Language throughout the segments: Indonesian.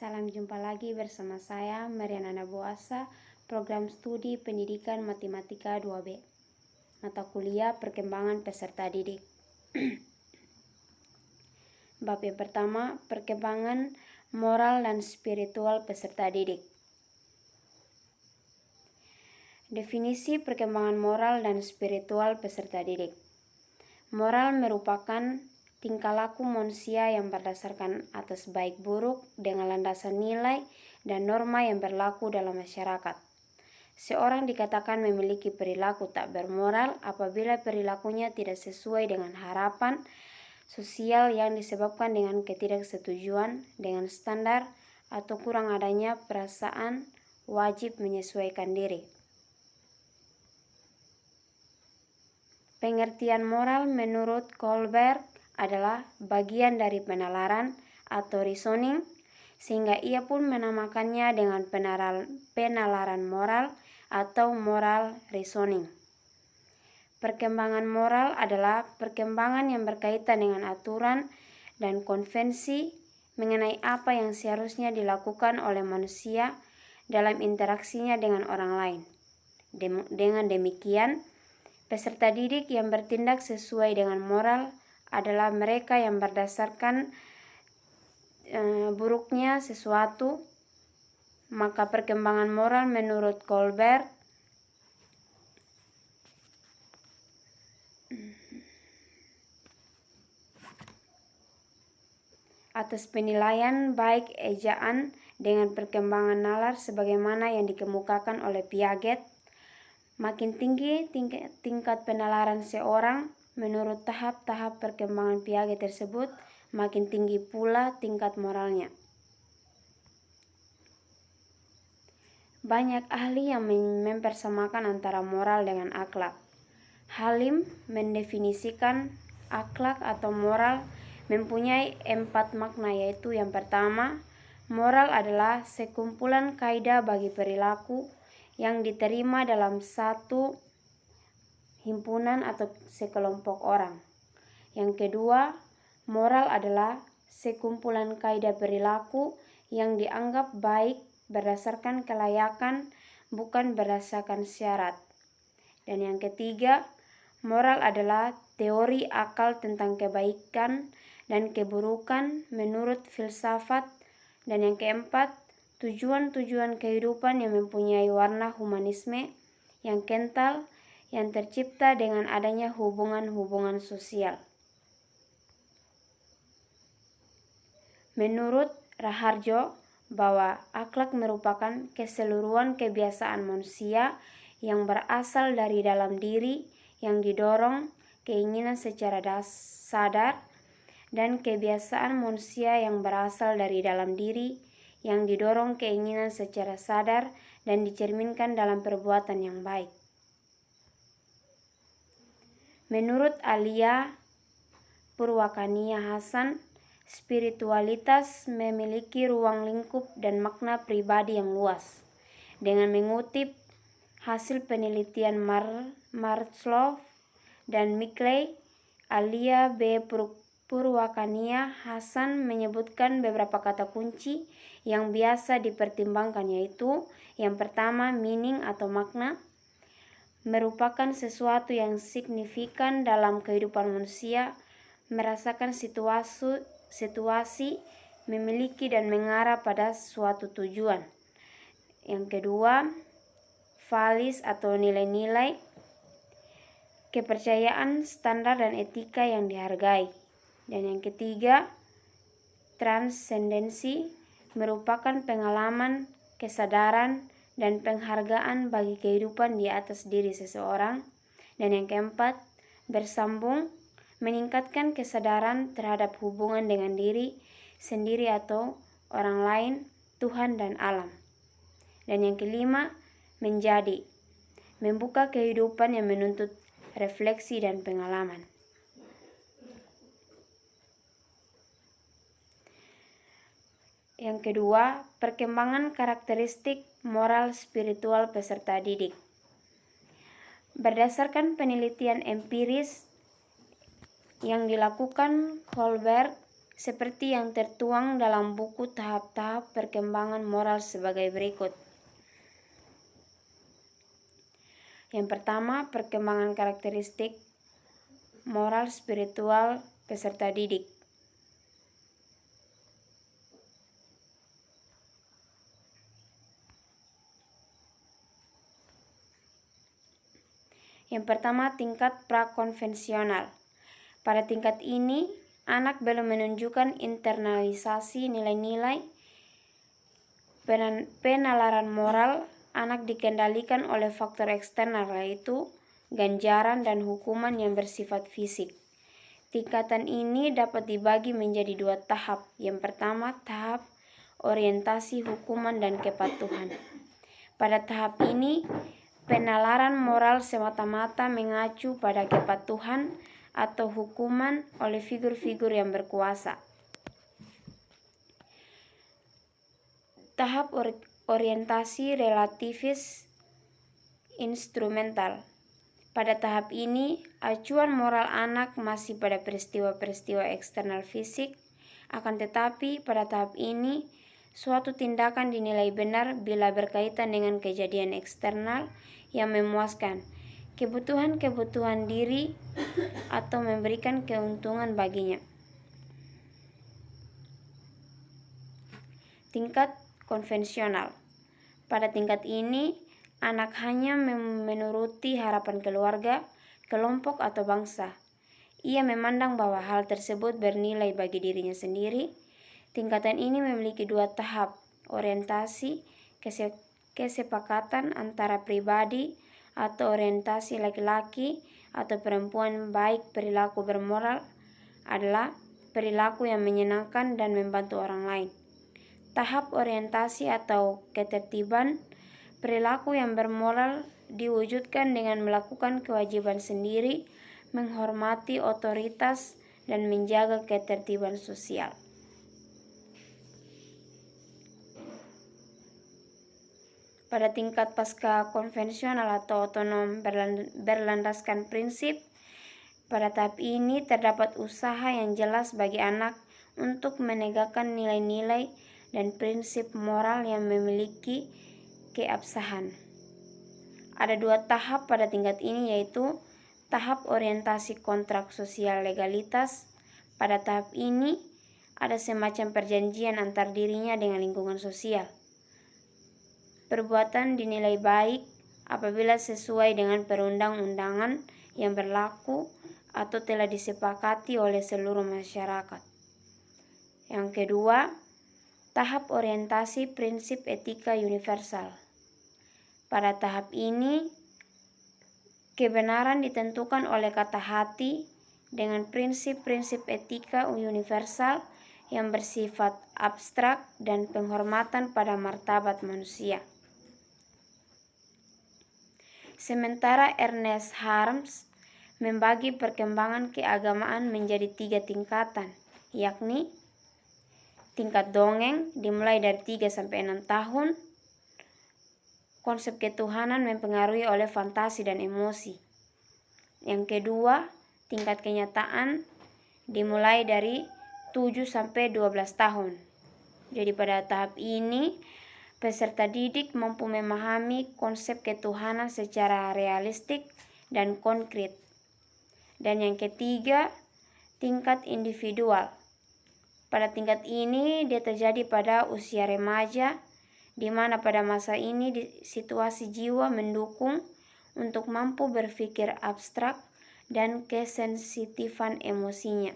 Salam jumpa lagi bersama saya Mariana Naboasa, program studi pendidikan matematika 2B. Mata kuliah perkembangan peserta didik. Bab yang pertama, perkembangan moral dan spiritual peserta didik. Definisi perkembangan moral dan spiritual peserta didik. Moral merupakan tingkah laku manusia yang berdasarkan atas baik buruk dengan landasan nilai dan norma yang berlaku dalam masyarakat. Seorang dikatakan memiliki perilaku tak bermoral apabila perilakunya tidak sesuai dengan harapan sosial yang disebabkan dengan ketidaksetujuan dengan standar atau kurang adanya perasaan wajib menyesuaikan diri. Pengertian moral menurut Kohlberg adalah bagian dari penalaran atau reasoning, sehingga ia pun menamakannya dengan penalaran moral atau moral reasoning. Perkembangan moral adalah perkembangan yang berkaitan dengan aturan dan konvensi mengenai apa yang seharusnya dilakukan oleh manusia dalam interaksinya dengan orang lain. Dengan demikian, peserta didik yang bertindak sesuai dengan moral adalah mereka yang berdasarkan buruknya sesuatu, maka perkembangan moral menurut Kohlberg atas penilaian baik ejaan dengan perkembangan nalar sebagaimana yang dikemukakan oleh Piaget. Makin tinggi tingkat penalaran seorang menurut tahap-tahap perkembangan Piaget tersebut, makin tinggi pula tingkat moralnya. Banyak ahli yang mempersamakan antara moral dengan akhlak. Halim mendefinisikan akhlak atau moral mempunyai 4 makna, yaitu yang pertama, moral adalah sekumpulan kaidah bagi perilaku yang diterima dalam satu himpunan atau sekelompok orang. Yang kedua, moral adalah sekumpulan kaidah perilaku yang dianggap baik berdasarkan kelayakan, bukan berdasarkan syarat. Dan yang ketiga, moral adalah teori akal tentang kebaikan dan keburukan menurut filsafat. Dan yang keempat, tujuan-tujuan kehidupan yang mempunyai warna humanisme yang kental, yang tercipta dengan adanya hubungan-hubungan sosial. Menurut Raharjo, bahwa akhlak merupakan keseluruhan kebiasaan manusia yang berasal dari dalam diri, yang didorong keinginan secara sadar, dan kebiasaan manusia yang berasal dari dalam diri, yang didorong keinginan secara sadar dan dicerminkan dalam perbuatan yang baik. Menurut Alia Purwakania Hasan, spiritualitas memiliki ruang lingkup dan makna pribadi yang luas. Dengan mengutip hasil penelitian Marslow dan Mickley, Alia B. Purwakania Hasan menyebutkan beberapa kata kunci yang biasa dipertimbangkan, yaitu yang pertama, meaning atau makna, merupakan sesuatu yang signifikan dalam kehidupan manusia, merasakan situasi, memiliki dan mengarah pada suatu tujuan. Yang kedua, values atau nilai-nilai, kepercayaan, standar dan etika yang dihargai. Dan yang ketiga, transendensi, merupakan pengalaman, kesadaran, dan penghargaan bagi kehidupan di atas diri seseorang. Dan yang keempat, bersambung, meningkatkan kesadaran terhadap hubungan dengan diri sendiri atau orang lain, Tuhan dan alam. Dan yang kelima, menjadi, membuka kehidupan yang menuntut refleksi dan pengalaman. Yang kedua, perkembangan karakteristik moral spiritual peserta didik. Berdasarkan penelitian empiris yang dilakukan Kohlberg seperti yang tertuang dalam buku tahap-tahap perkembangan moral sebagai berikut. Yang pertama, perkembangan karakteristik moral spiritual peserta didik. Yang pertama, tingkat prakonvensional. Pada tingkat ini, anak belum menunjukkan internalisasi nilai-nilai penalaran moral. Anak dikendalikan oleh faktor eksternal, yaitu ganjaran dan hukuman yang bersifat fisik. Tingkatan ini dapat dibagi menjadi dua tahap. Yang pertama, tahap orientasi hukuman dan kepatuhan. Pada tahap ini, penalaran moral semata-mata mengacu pada kepatuhan atau hukuman oleh figur-figur yang berkuasa. Tahap orientasi relativis instrumental. Pada tahap ini, acuan moral anak masih pada peristiwa-peristiwa eksternal fisik, akan tetapi pada tahap ini, suatu tindakan dinilai benar bila berkaitan dengan kejadian eksternal yang memuaskan kebutuhan-kebutuhan diri atau memberikan keuntungan baginya. Tingkat konvensional. Pada tingkat ini, anak hanya menuruti harapan keluarga, kelompok, atau bangsa. Ia memandang bahwa hal tersebut bernilai bagi dirinya sendiri. Tingkatan ini memiliki dua tahap, orientasi kesepakatan antara pribadi atau orientasi laki-laki atau perempuan baik perilaku bermoral adalah perilaku yang menyenangkan dan membantu orang lain. Tahap orientasi atau ketertiban, perilaku yang bermoral diwujudkan dengan melakukan kewajiban sendiri, menghormati otoritas, dan menjaga ketertiban sosial. Pada tingkat pasca konvensional atau otonom berlandaskan prinsip, pada tahap ini terdapat usaha yang jelas bagi anak untuk menegakkan nilai-nilai dan prinsip moral yang memiliki keabsahan. Ada dua tahap pada tingkat ini, yaitu tahap orientasi kontrak sosial legalitas. Pada tahap ini ada semacam perjanjian antar dirinya dengan lingkungan sosial. Perbuatan dinilai baik apabila sesuai dengan perundang-undangan yang berlaku atau telah disepakati oleh seluruh masyarakat. Yang kedua, tahap orientasi prinsip etika universal. Pada tahap ini, kebenaran ditentukan oleh kata hati dengan prinsip-prinsip etika universal yang bersifat abstrak dan penghormatan pada martabat manusia. Sementara Ernest Harms membagi perkembangan keagamaan menjadi 3 tingkatan, yakni tingkat dongeng dimulai dari 3-6 tahun. Konsep ketuhanan mempengaruhi oleh fantasi dan emosi. Yang kedua, tingkat kenyataan dimulai dari 7-12 tahun. Jadi pada tahap ini, peserta didik mampu memahami konsep ketuhanan secara realistik dan konkret. Dan yang ketiga, tingkat individual. Pada tingkat ini dia terjadi pada usia remaja, di mana pada masa ini situasi jiwa mendukung untuk mampu berpikir abstrak dan kesensitifan emosinya.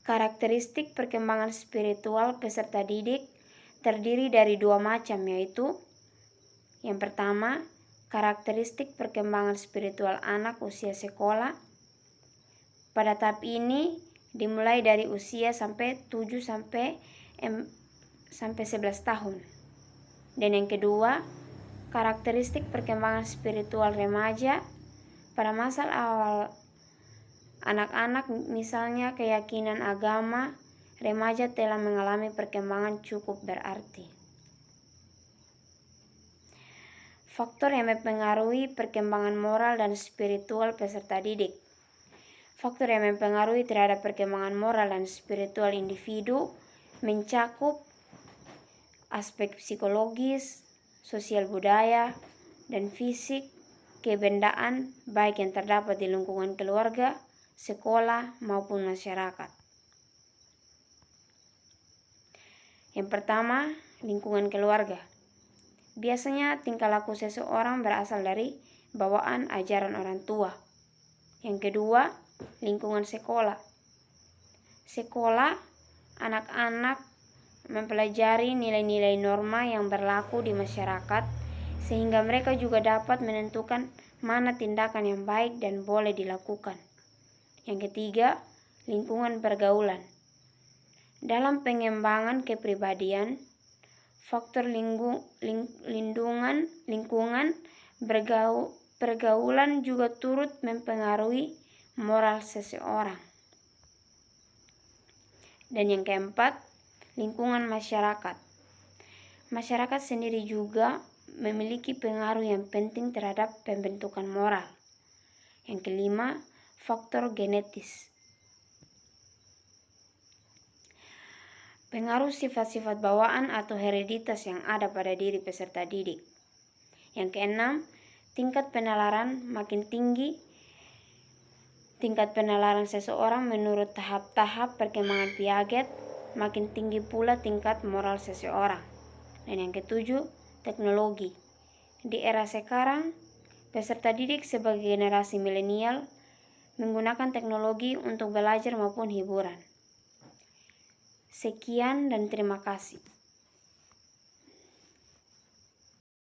Karakteristik perkembangan spiritual peserta didik terdiri dari 2 macam, yaitu yang pertama, karakteristik perkembangan spiritual anak usia sekolah. Pada tahap ini dimulai dari usia sampai 7-11 tahun. Dan yang kedua, karakteristik perkembangan spiritual remaja. Pada masa awal anak-anak, misalnya keyakinan agama, remaja telah mengalami perkembangan cukup berarti. Faktor yang mempengaruhi perkembangan moral dan spiritual peserta didik. Faktor yang mempengaruhi terhadap perkembangan moral dan spiritual individu mencakup aspek psikologis, sosial budaya, dan fisik kebendaan baik yang terdapat di lingkungan keluarga, sekolah, maupun masyarakat. Yang pertama, lingkungan keluarga. Biasanya tingkah laku seseorang berasal dari bawaan ajaran orang tua. Yang kedua, lingkungan sekolah. Sekolah, anak-anak mempelajari nilai-nilai norma yang berlaku di masyarakat, sehingga mereka juga dapat menentukan mana tindakan yang baik dan boleh dilakukan. Yang ketiga, lingkungan pergaulan. Dalam pengembangan kepribadian, faktor lingkungan pergaulan juga turut mempengaruhi moral seseorang. Dan yang keempat, lingkungan masyarakat. Masyarakat sendiri juga memiliki pengaruh yang penting terhadap pembentukan moral. Yang kelima, faktor genetis. Pengaruh sifat-sifat bawaan atau hereditas yang ada pada diri peserta didik. Yang keenam, tingkat penalaran makin tinggi. Tingkat penalaran seseorang menurut tahap-tahap perkembangan Piaget, makin tinggi pula tingkat moral seseorang. Dan yang ketujuh, teknologi. Di era sekarang, peserta didik sebagai generasi milenial menggunakan teknologi untuk belajar maupun hiburan. Sekian dan terima kasih.